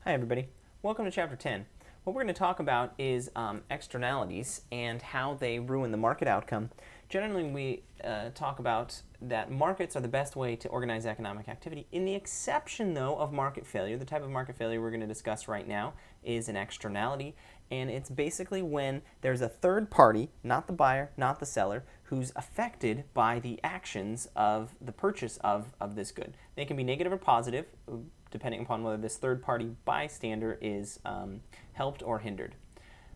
Hi everybody, welcome to chapter 10. What we're going to talk about is externalities and how they ruin the market outcome. Generally we talk about that markets are the best way to organize economic activity. In the exception though of market failure, the type of market failure we're going to discuss right now is an externality, and it's basically when there's a third party, not the buyer, not the seller, who's affected by the actions of the purchase of this good. They can be negative or positive, depending upon whether this third-party bystander is helped or hindered.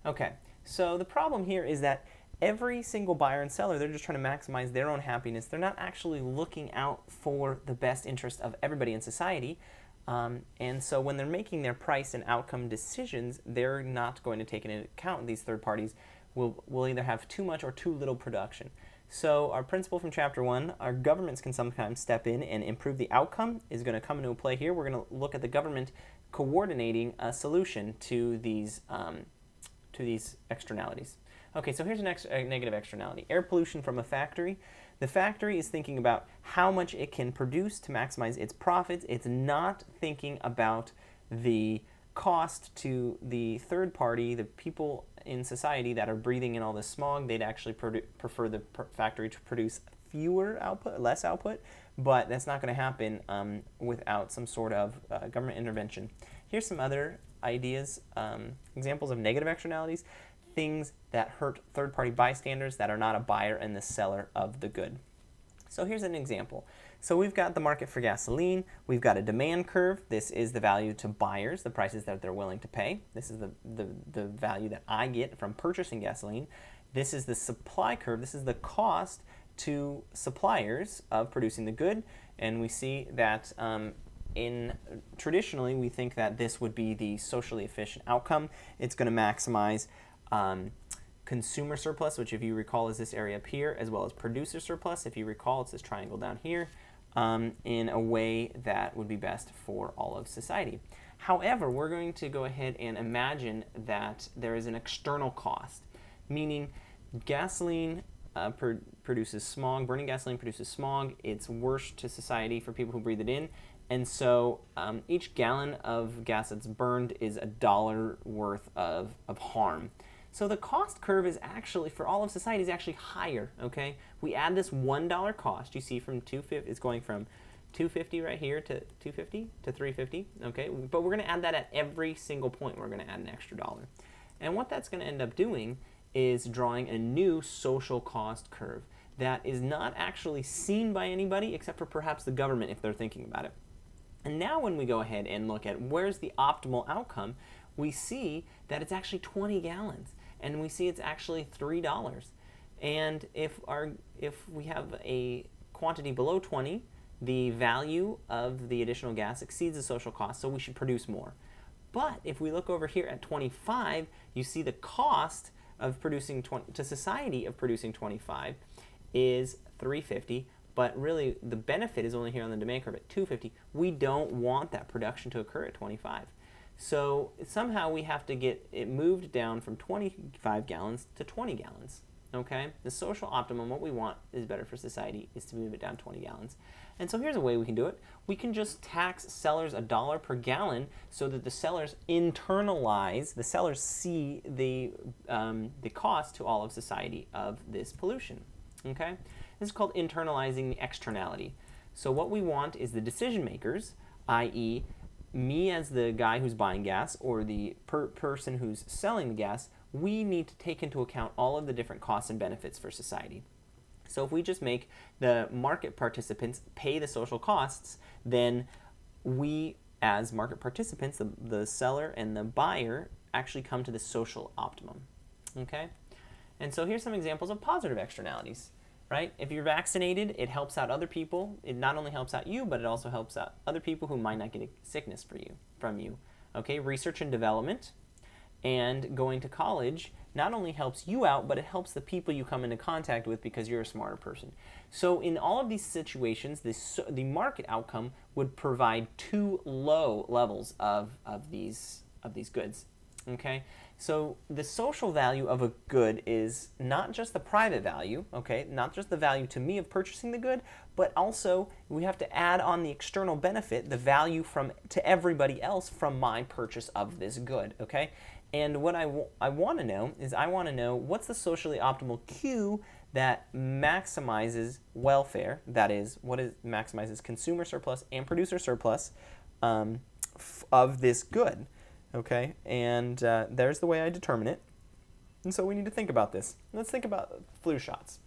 Okay, so the problem here is that every single buyer and seller, they're just trying to maximize their own happiness. They're not actually looking out for the best interest of everybody in society. And so when they're making their price and outcome decisions, they're not going to take into account these third parties will either have too much or too little production. So our principle from chapter 1, our governments can sometimes step in and improve the outcome, is going to come into play here. We're going to look at the government coordinating a solution to these externalities. Okay, so here's a negative externality. Air pollution from a factory. The factory is thinking about how much it can produce to maximize its profits. It's not thinking about the cost to the third party, the people in society that are breathing in all this smog. They'd actually prefer the factory to produce less output, but that's not going to happen without some sort of government intervention. Here's some other ideas, examples of negative externalities: things that hurt third-party bystanders that are not a buyer and the seller of the good. So here's an example. So we've got the market for gasoline. We've got a demand curve. This is the value to buyers, the prices that they're willing to pay. This is the value that I get from purchasing gasoline. This is the supply curve. This is the cost to suppliers of producing the good. And we see that traditionally we think that this would be the socially efficient outcome. It's going to maximize consumer surplus, which if you recall is this area up here, as well as producer surplus. If you recall, it's this triangle down here, in a way that would be best for all of society. However, we're going to go ahead and imagine that there is an external cost, meaning gasoline produces smog. Burning gasoline produces smog. It's worse to society for people who breathe it in. And so each gallon of gas that's burned is $1 worth of harm. So the cost curve is actually, for all of society, is actually higher, okay? We add this $1 cost. You see from $2.50, it's going from $2.50 right here to $2.50 to $3.50, okay? But we're going to add that at every single point. We're going to add an extra $1. And what that's going to end up doing is drawing a new social cost curve that is not actually seen by anybody except for perhaps the government if they're thinking about it. And now when we go ahead and look at where's the optimal outcome, we see that it's actually 20 gallons. And we see it's actually $3. And if we have a quantity below 20, the value of the additional gas exceeds the social cost, so we should produce more. But if we look over here at 25, you see the cost of producing to society of producing 25 is $3.50. But really, the benefit is only here on the demand curve at $2.50. We don't want that production to occur at 25. So somehow we have to get it moved down from 25 gallons to 20 gallons. Okay? The social optimum, what we want is better for society, is to move it down 20 gallons. And so here's a way we can do it. We can just tax sellers $1 per gallon so that the sellers internalize, the sellers see the cost to all of society of this pollution. Okay? This is called internalizing the externality. So what we want is the decision makers, i.e., me as the guy who's buying gas or the person who's selling the gas, we need to take into account all of the different costs and benefits for society. So if we just make the market participants pay the social costs, then we as market participants, the seller and the buyer, actually come to the social optimum. Okay? And so here's some examples of positive externalities. Right? If you're vaccinated, it helps out other people. It not only helps out you, but it also helps out other people who might not get a sickness from you. Okay? Research and development and going to college not only helps you out, but it helps the people you come into contact with because you're a smarter person. So in all of these situations, the market outcome would provide too low levels of these goods. Okay, so the social value of a good is not just the private value, okay, not just the value to me of purchasing the good, but also we have to add on the external benefit, the value from to everybody else from my purchase of this good, okay? And what I want to know is I want to know what's the socially optimal Q that maximizes welfare, that is, maximizes consumer surplus and producer surplus of this good. Okay, and there's the way I determine it. And so we need to think about this. Let's think about flu shots.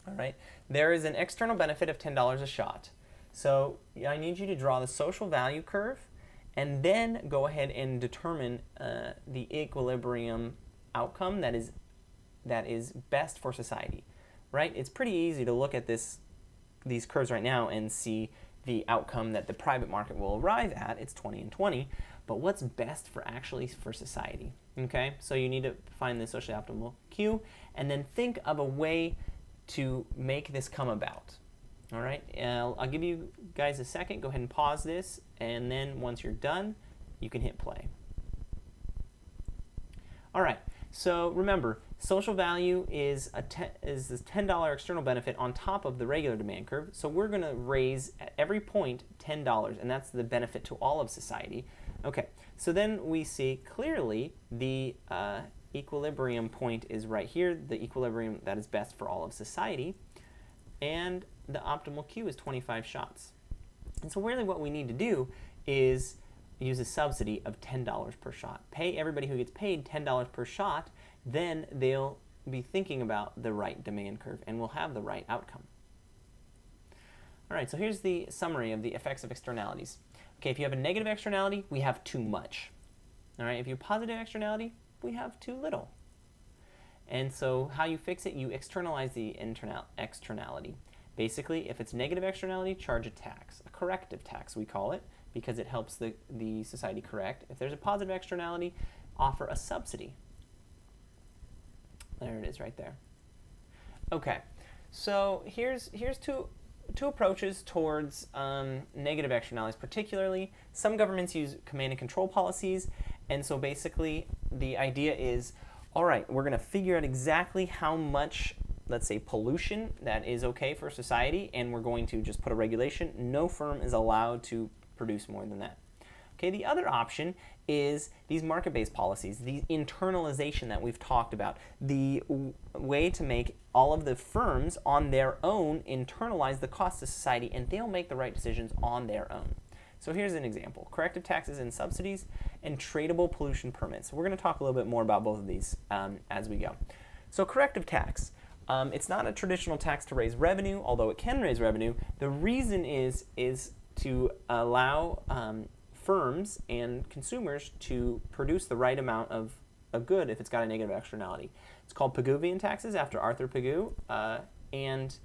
All right, there is an external benefit of $10 a shot. So I need you to draw the social value curve and then go ahead and determine the equilibrium outcome that is best for society. Right? It's pretty easy to look at these curves right now and see the outcome that the private market will arrive at. It's 20 and 20. But what's best for society? Okay, so you need to find the socially optimal Q and then think of a way to make this come about. All right, I'll give you guys a second. Go ahead and pause this, and then once you're done, you can hit play. All right, so remember, social value is this $10 external benefit on top of the regular demand curve. So we're going to raise at every point $10, and that's the benefit to all of society. Okay, so then we see clearly the equilibrium point is right here, the equilibrium that is best for all of society, and the optimal Q is 25 shots. And so really what we need to do is use a subsidy of $10 per shot. Pay everybody who gets paid $10 per shot, then they'll be thinking about the right demand curve and we'll have the right outcome. All right, so here's the summary of the effects of externalities. Okay, if you have a negative externality, we have too much. All right, if you have positive externality, we have too little. And so how you fix it, you externalize the externality. Basically, if it's negative externality, charge a tax, a corrective tax we call it, because it helps the society correct. If there's a positive externality, offer a subsidy. There it is right there. Okay, so here's two approaches towards negative externalities. Particularly, some governments use command and control policies, and so basically the idea is, all right, we're going to figure out exactly how much, let's say, pollution that is okay for society, and we're going to just put a regulation. No firm is allowed to produce more than that. Okay, the other option is these market-based policies, the internalization that we've talked about, the way to make all of the firms on their own internalize the cost to society, and they'll make the right decisions on their own. So here's an example: corrective taxes and subsidies and tradable pollution permits. We're going to talk a little bit more about both of these as we go. So corrective tax. It's not a traditional tax to raise revenue, although it can raise revenue. The reason is to allow firms and consumers to produce the right amount of a good if it's got a negative externality. It's called Pigouvian taxes after Arthur Pigou, and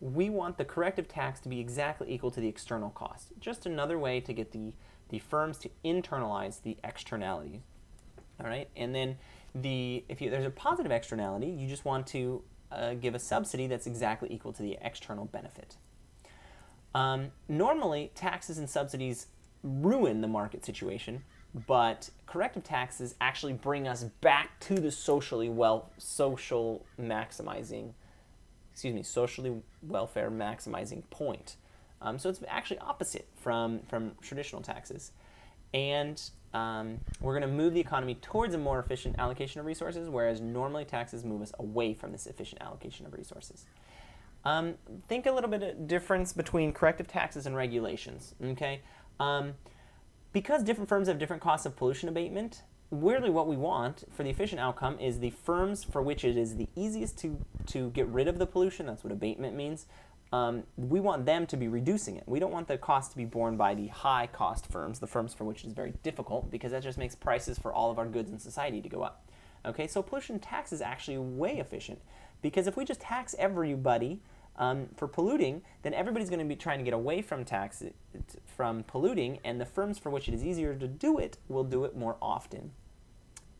we want the corrective tax to be exactly equal to the external cost. Just another way to get the firms to internalize the externality. All right, and then if there's a positive externality, you just want to give a subsidy that's exactly equal to the external benefit. Normally, taxes and subsidies ruin the market situation, but corrective taxes actually bring us back to the socially welfare maximizing point. So it's actually opposite from traditional taxes. And we're going to move the economy towards a more efficient allocation of resources, whereas normally taxes move us away from this efficient allocation of resources. Think a little bit of difference between corrective taxes and regulations, okay? Because different firms have different costs of pollution abatement, really what we want for the efficient outcome is the firms for which it is the easiest to get rid of the pollution. That's what abatement means. We want them to be reducing it. We don't want the cost to be borne by the high cost firms, the firms for which it is very difficult, because that just makes prices for all of our goods in society to go up. Okay, so pollution tax is actually way efficient, because if we just tax everybody for polluting, then everybody's going to be trying to get away from polluting, and the firms for which it is easier to do it will do it more often.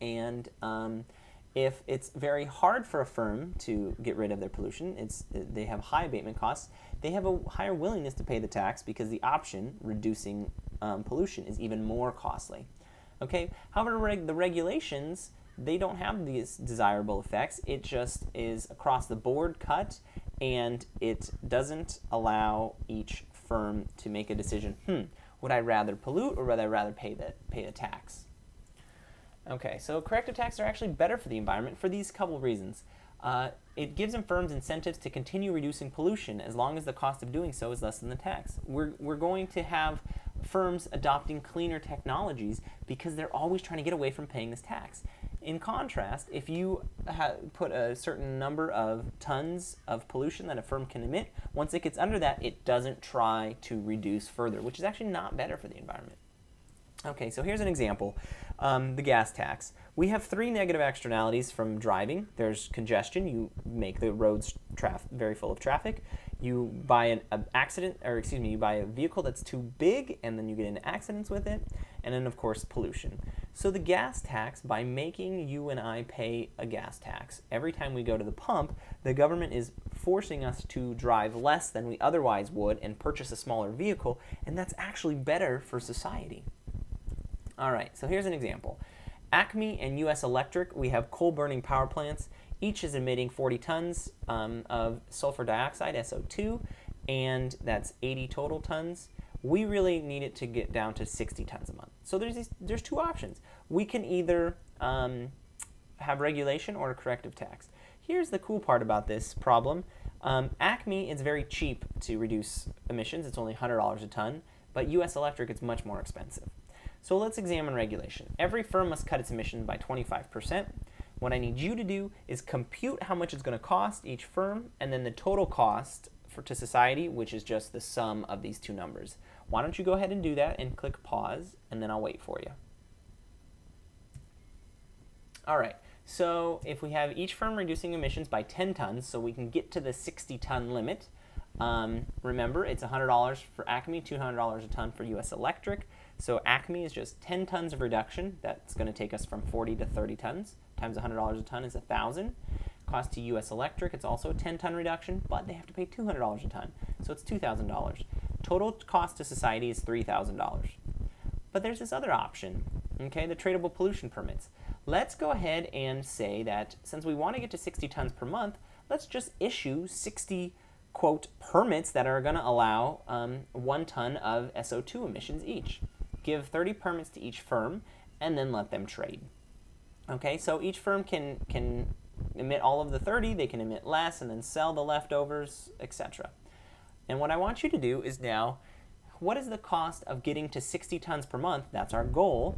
And if it's very hard for a firm to get rid of their pollution, they have high abatement costs, they have a higher willingness to pay the tax because the option, reducing pollution, is even more costly. Okay. However, the regulations, they don't have these desirable effects. It just is across the board cut, and it doesn't allow each firm to make a decision, would I rather pollute or would I rather pay the tax? Okay, so corrective taxes are actually better for the environment for these couple reasons. It gives firms incentives to continue reducing pollution as long as the cost of doing so is less than the tax. We're going to have firms adopting cleaner technologies because they're always trying to get away from paying this tax. In contrast, if you put a certain number of tons of pollution that a firm can emit, once it gets under that, it doesn't try to reduce further, which is actually not better for the environment. Okay, so here's an example. The gas tax. We have 3 negative externalities from driving. There's congestion. You make the roads very full of traffic. You buy you buy a vehicle that's too big, and then you get into accidents with it. And then, of course, pollution. So the gas tax, by making you and I pay a gas tax every time we go to the pump, the government is forcing us to drive less than we otherwise would and purchase a smaller vehicle, and that's actually better for society. All right, so here's an example. Acme and U.S. Electric, we have coal-burning power plants. Each is emitting 40 tons of sulfur dioxide, SO2, and that's 80 total tons. We really need it to get down to 60 tons a month. So there's 2 options. We can either have regulation or a corrective tax. Here's the cool part about this problem. Acme is very cheap to reduce emissions. It's only $100 a ton, but U.S. Electric, it's much more expensive. So let's examine regulation. Every firm must cut its emissions by 25%. What I need you to do is compute how much it's going to cost each firm, and then the total cost to society, which is just the sum of these 2 numbers. Why don't you go ahead and do that and click pause, and then I'll wait for you. All right, so if we have each firm reducing emissions by 10 tons, so we can get to the 60-ton limit. Remember, it's $100 for Acme, $200 a ton for U.S. Electric. So Acme is just 10 tons of reduction. That's going to take us from 40 to 30 tons. Times $100 a ton is $1,000. Cost to U.S. Electric, it's also a 10-ton reduction, but they have to pay $200 a ton. So it's $2,000. Total cost to society is $3,000. But there's this other option, okay, the tradable pollution permits. Let's go ahead and say that since we want to get to 60 tons per month, let's just issue 60 quote permits that are going to allow 1 ton of SO2 emissions each. Give 30 permits to each firm, and then let them trade. Okay, so each firm can emit all of the 30, they can emit less, and then sell the leftovers, etc. And what I want you to do is now, what is the cost of getting to 60 tons per month? That's our goal.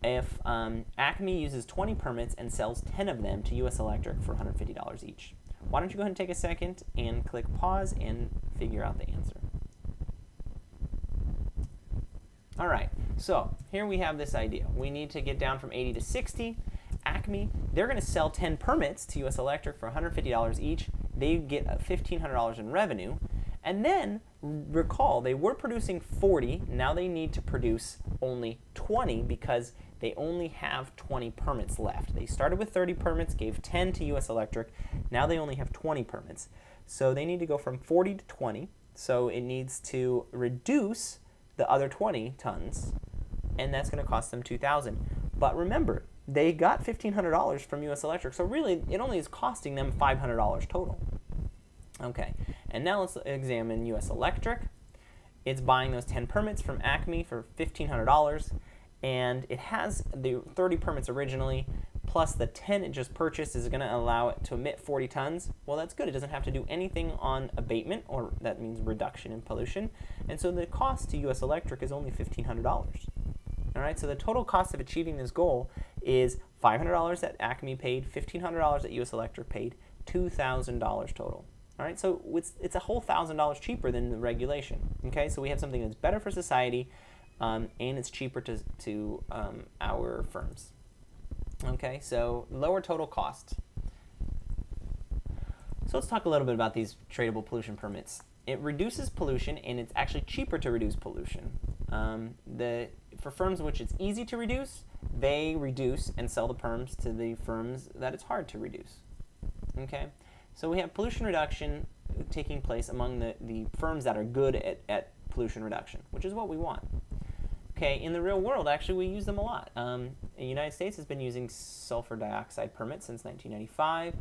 If Acme uses 20 permits and sells 10 of them to U.S. Electric for $150 each. Why don't you go ahead and take a second and click pause and figure out the answer. All right, so here we have this idea. We need to get down from 80 to 60. Acme, they're going to sell 10 permits to U.S. Electric for $150 each. They get $1,500 in revenue. And then, recall, they were producing 40. Now they need to produce only 20 because they only have 20 permits left. They started with 30 permits, gave 10 to U.S. Electric. Now they only have 20 permits. So they need to go from 40 to 20. So it needs to reduce the other 20 tons, and that's going to cost them $2,000. But remember, they got $1,500 from U.S. Electric, so really it only is costing them $500 total. Okay, and now let's examine U.S. Electric. It's buying those 10 permits from Acme for $1,500, and it has the 30 permits originally, plus the 10 it just purchased is going to allow it to emit 40 tons. Well, that's good. It doesn't have to do anything on abatement, or that means reduction in pollution. And so the cost to U.S. Electric is only $1,500. All right, so the total cost of achieving this goal is $500 that Acme paid, $1,500 that U.S. Electric paid, $2,000 total. All right, so it's a whole $1,000 cheaper than the regulation. Okay, so we have something that's better for society, and it's cheaper to our firms. Okay, so lower total cost. So let's talk a little bit about these tradable pollution permits. It reduces pollution, and it's actually cheaper to reduce pollution. For firms in which it's easy to reduce, they reduce and sell the perms to the firms that it's hard to reduce. Okay, so we have pollution reduction taking place among the firms that are good at pollution reduction, which is what we want. Okay, in the real world, actually, we use them a lot. The United States has been using sulfur dioxide permits since 1995,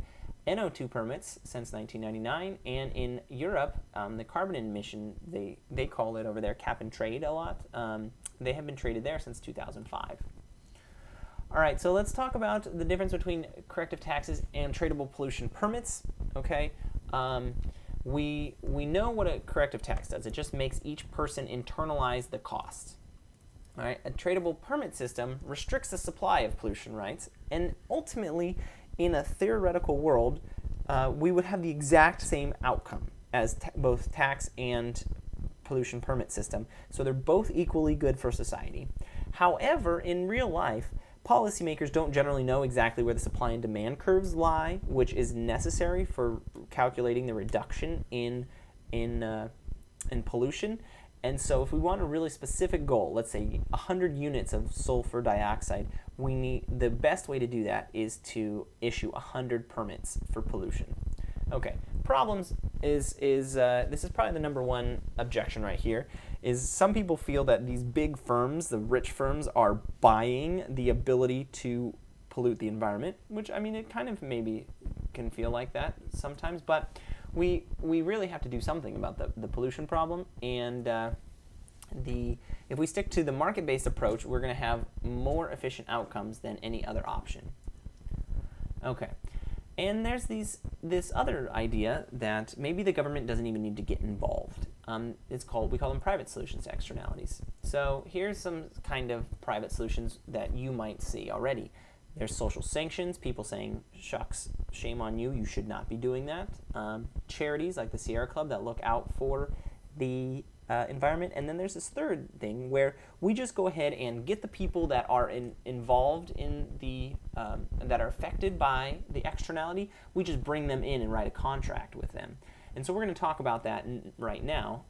NO2 permits since 1999, and in Europe, the carbon emission, they call it over there cap and trade a lot. They have been traded there since 2005. All right, so let's talk about the difference between corrective taxes and tradable pollution permits. Okay, we know what a corrective tax does. It just makes each person internalize the cost. All right, a tradable permit system restricts the supply of pollution rights, and ultimately, in a theoretical world, we would have the exact same outcome as both tax and pollution permit system. So they're both equally good for society. However, in real life, policymakers don't generally know exactly where the supply and demand curves lie, which is necessary for calculating the reduction in pollution. And so if we want a really specific goal, let's say 100 units of sulfur dioxide, the best way to do that is to issue 100 permits for pollution. Okay, problems is this is probably the number one objection right here, is some people feel that these big firms, the rich firms, are buying the ability to pollute the environment, which, I mean, it kind of maybe can feel like that sometimes, but we really have to do something about the pollution problem, and if we stick to the market-based approach, we're going to have more efficient outcomes than any other option. Okay, and there's this other idea that maybe the government doesn't even need to get involved. We call them private solutions to externalities. So here's some kind of private solutions that you might see already. There's social sanctions, people saying, shucks, shame on you, you should not be doing that. Charities like the Sierra Club that look out for the environment. And then there's this third thing where we just go ahead and get the people that are involved in that are affected by the externality, we just bring them in and write a contract with them. And so we're going to talk about that right now.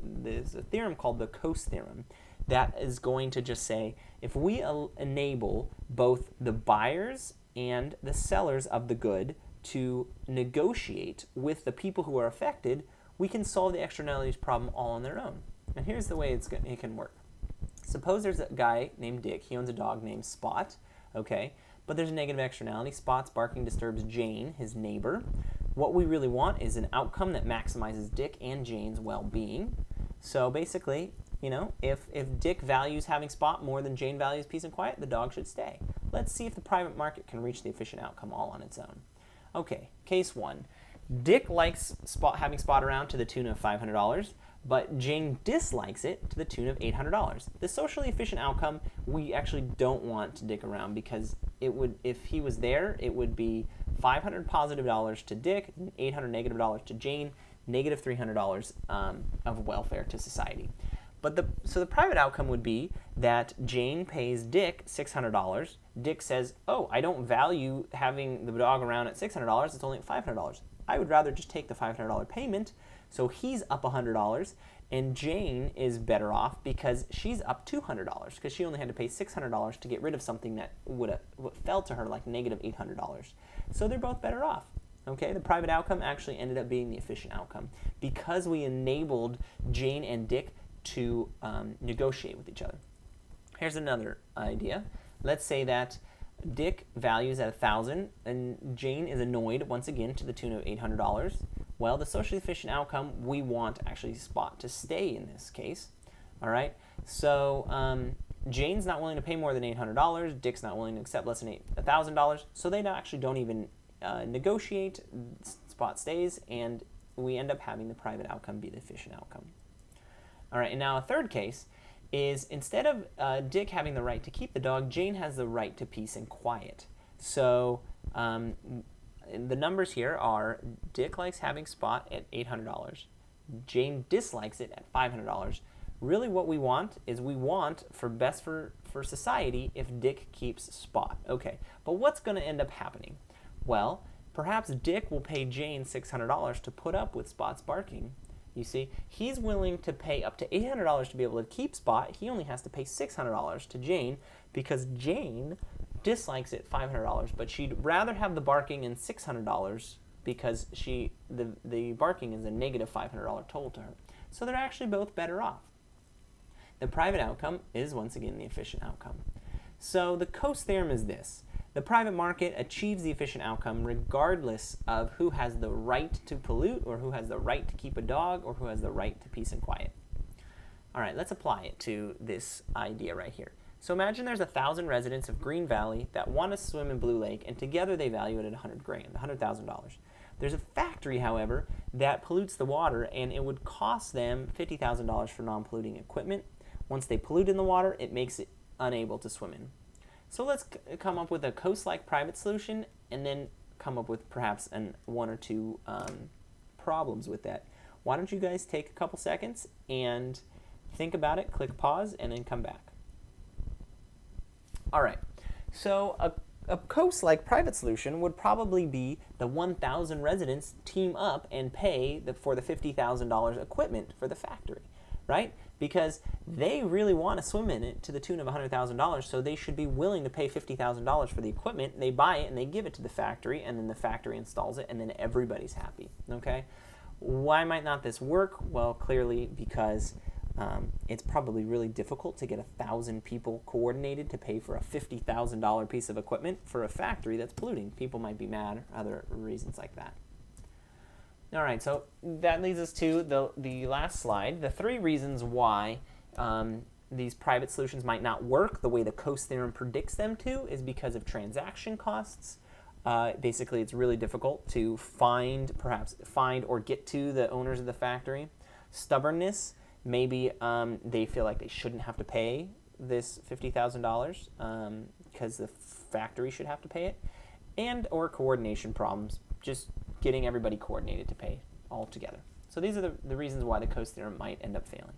There's a theorem called the Coase theorem that is going to just say, if we enable both the buyers and the sellers of the good to negotiate with the people who are affected, we can solve the externalities problem all on their own. And here's the way it can work. Suppose there's a guy named Dick. He owns a dog named Spot, okay? But there's a negative externality. Spot's barking disturbs Jane, his neighbor. What we really want is an outcome that maximizes Dick and Jane's well-being. So basically, you know, if Dick values having Spot more than Jane values peace and quiet, the dog should stay. Let's see if the private market can reach the efficient outcome all on its own. Okay, case one. Dick likes having Spot around to the tune of $500, but Jane dislikes it to the tune of $800. The socially efficient outcome, we actually don't want Dick around, because if he was there, it would be $500 positive dollars to Dick, $800 negative dollars to Jane, negative $300 of welfare to society. So the private outcome would be that Jane pays Dick $600. Dick says, oh, I don't value having the dog around at $600. It's only at $500. I would rather just take the $500 payment. So he's up $100, and Jane is better off because she's up $200 because she only had to pay $600 to get rid of something that fell to her like negative $800. So they're both better off. Okay, the private outcome actually ended up being the efficient outcome because we enabled Jane and Dick to negotiate with each other. Here's another idea. Let's say that Dick values at $1,000 and Jane is annoyed once again to the tune of $800. Well, the socially efficient outcome, we want actually Spot to stay in this case. All right, so Jane's not willing to pay more than $800. Dick's not willing to accept less than $1,000. So they actually don't even negotiate. Spot stays, and we end up having the private outcome be the efficient outcome. All right, and now a third case is instead of Dick having the right to keep the dog, Jane has the right to peace and quiet. So the numbers here are Dick likes having Spot at $800. Jane dislikes it at $500. Really what we want is for society if Dick keeps Spot. Okay, but what's going to end up happening? Well, perhaps Dick will pay Jane $600 to put up with Spot's barking. You see, he's willing to pay up to $800 to be able to keep Spot. He only has to pay $600 to Jane because Jane dislikes it $500, but she'd rather have the barking and $600 because the barking is a negative $500 toll to her. So they're actually both better off. The private outcome is once again the efficient outcome. So the Coase theorem is this. The private market achieves the efficient outcome regardless of who has the right to pollute or who has the right to keep a dog or who has the right to peace and quiet. All right, let's apply it to this idea right here. So imagine there's 1,000 residents of Green Valley that want to swim in Blue Lake, and together they value it at $100,000. There's a factory, however, that pollutes the water, and it would cost them $50,000 for non-polluting equipment. Once they pollute in the water, it makes it unable to swim in. So let's come up with a Coase-like private solution, and then come up with perhaps one or two problems with that. Why don't you guys take a couple seconds and think about it, click pause, and then come back. All right, so a Coase-like private solution would probably be the 1,000 residents team up and pay for the $50,000 equipment for the factory, right? Because they really want to swim in it to the tune of $100,000, so they should be willing to pay $50,000 for the equipment. They buy it and they give it to the factory, and then the factory installs it, and then everybody's happy, okay? Why might not this work? Well, clearly because it's probably really difficult to get 1,000 people coordinated to pay for a $50,000 piece of equipment for a factory that's polluting. People might be mad or other reasons like that. All right, so that leads us to the last slide. The 3 reasons why these private solutions might not work the way the Coase theorem predicts them to is because of transaction costs. Basically, it's really difficult to find or get to the owners of the factory. Stubbornness. Maybe they feel like they shouldn't have to pay this $50,000 because the factory should have to pay it. And or coordination problems, just getting everybody coordinated to pay all together. So these are the reasons why the Coase theorem might end up failing.